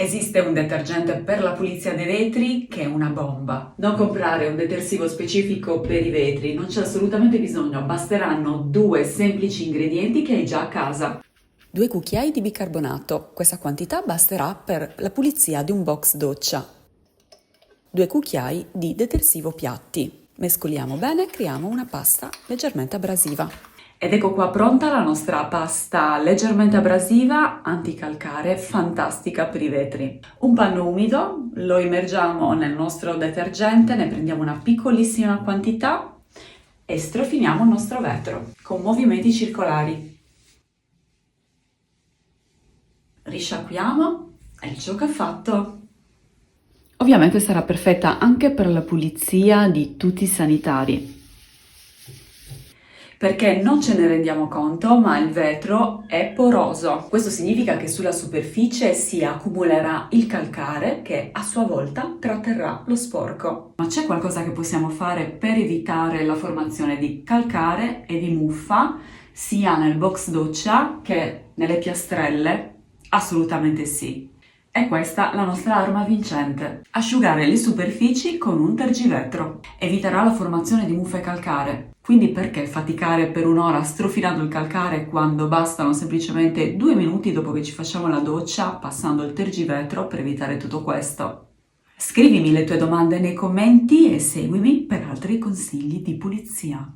Esiste un detergente per la pulizia dei vetri che è una bomba. Non comprare un detersivo specifico per i vetri, non c'è assolutamente bisogno, basteranno 2 semplici ingredienti che hai già a casa. 2 cucchiai di bicarbonato, questa quantità basterà per la pulizia di un box doccia. 2 cucchiai di detersivo piatti. Mescoliamo bene e creiamo una pasta leggermente abrasiva. Ed ecco qua pronta la nostra pasta leggermente abrasiva, anticalcare, fantastica per i vetri. Un panno umido, lo immergiamo nel nostro detergente, ne prendiamo una piccolissima quantità e strofiniamo il nostro vetro con movimenti circolari. Risciacquiamo e il gioco è fatto. Ovviamente sarà perfetta anche per la pulizia di tutti i sanitari. Perché non ce ne rendiamo conto, ma il vetro è poroso. Questo significa che sulla superficie si accumulerà il calcare che a sua volta tratterrà lo sporco. Ma c'è qualcosa che possiamo fare per evitare la formazione di calcare e di muffa, sia nel box doccia che nelle piastrelle? Assolutamente sì. È questa la nostra arma vincente. Asciugare le superfici con un tergivetro. Eviterà la formazione di muffe calcare. Quindi perché faticare per un'ora strofinando il calcare quando bastano semplicemente 2 minuti dopo che ci facciamo la doccia passando il tergivetro per evitare tutto questo? Scrivimi le tue domande nei commenti e seguimi per altri consigli di pulizia.